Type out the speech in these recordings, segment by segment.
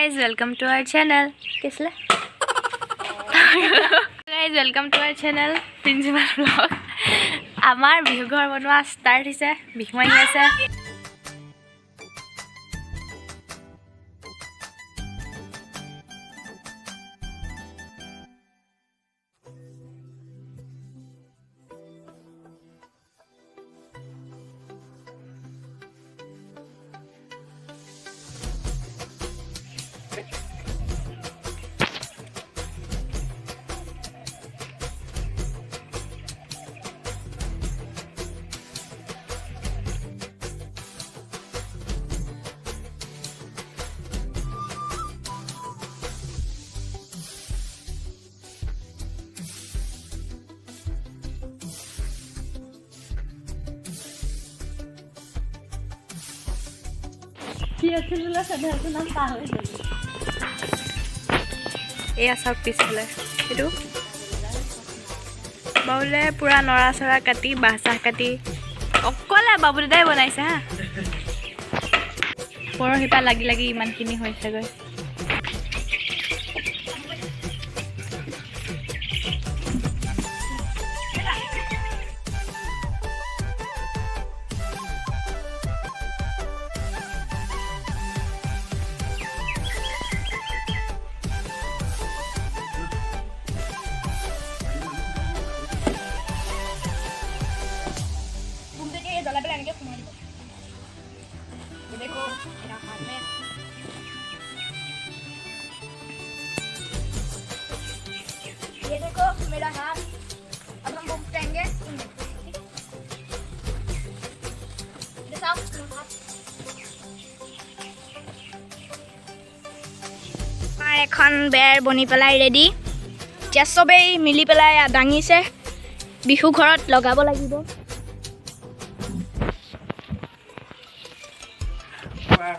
guys, welcome to our channel. Kisle? Guys, welcome to our channel. Prinshi-maan vlog. Amar Bihu Ghar Made start hise. Bihu ahi ase. এয়া সব পিছলে এটো বাবুলে পুরা নৰা চৰা কাটি বাহচাহ কাটি অকলে বাবু দাদাই বনাইছে হা পৰহিপা লাগি লাগি ইমানখিনি হৈছে গৈ देखो मेरा हाथ में ये देखो मेरा हाथ अब हम बुक करेंगे এখন বেৰ বনি পেলাই ৰেডি এতিয়া সবেই মিলি পেলাই দাঙিছে বিহু ঘৰত লগাব লাগিব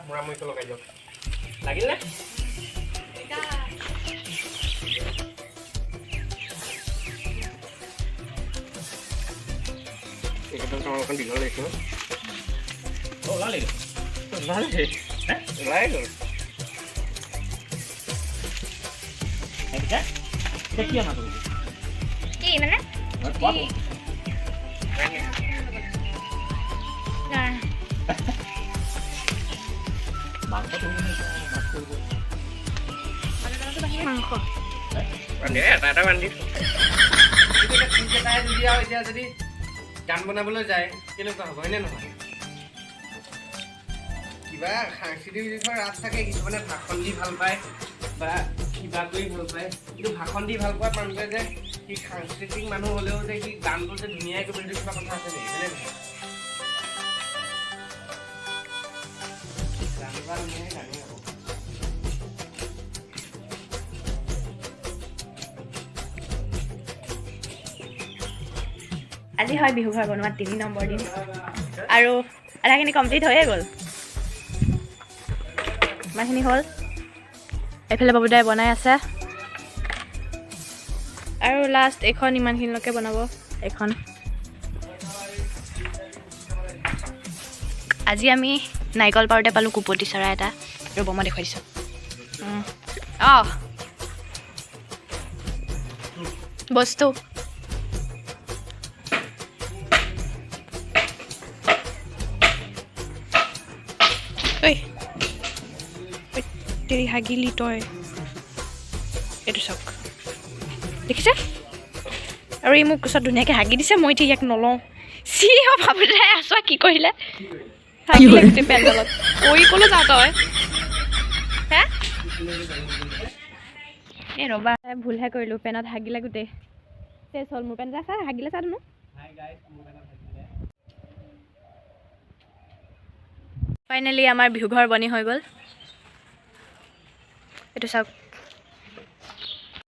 Murah-murah itu lo kayak lagi lah. Kita sama kan di lale itu. Oh lale. Lale. Lale. Kan? Sekian apa itu? Di mana? Di. Nah. Mandi ya, tak ada mandi. Itu kan kita dia jadi গান বনাবলৈ যায় কেনেকুৱা হ'ব হয়নে নহয় কিবা সাংস্কৃতিক বিষয়ৰ ৰাত থাকে কিছুমানে ভাষণ দি ভাল পায় বা কিবা কৰি ভাল পায় কিন্তু ভাষণ দি ভাল পোৱা মানুহে যে কি সাংস্কৃতিক মানুহ হ'লেও যে কি গানটো যে ধুনীয়াকৈ কৰি কিবা কথা আছে নেকি হয়নে নহয় গানবাৰ মই জানি হ'ব আজি হয় বিহু ঘৰ বনোৱা 3 নম্বৰ দিন আৰু আধাখিনি কমপ্লিট হৈয়ে গ'ল মাখিনি হ'ল এফালে বাবুদাই বনাই আছে আৰু লাষ্ট এখন ইমানখিনিলৈকে বনাব এখন আজি আমি নাইকল পাৰোঁতে পালোঁ কুপতি চৰাই এটা ৰ'ব মই দেখুৱাই দিছোঁ বস্তু ঐ তেৰি হাগিলি তই এইটো চাওক দেখিছে আৰু এই মোক ওচৰত ধুনীয়াকৈ হাগি দিছে মই এতিয়া ইয়াক নলওঁ ভাবিলে আছোৱা কি কৰিলে হাগিলে গোটেই পেণ্ডলত ঐ ক'লৈ যাওঁ তই হে এই ৰ'বা ভুলহে কৰিলোঁ পেনত হাগিলে গোটেই চেচ হ'ল মোৰ পেণ্ট চা হাগিলে চা ধুনু ফাইনেলি আমাৰ বিহু ঘৰ বনি হৈ গ'ল এইটো চাওক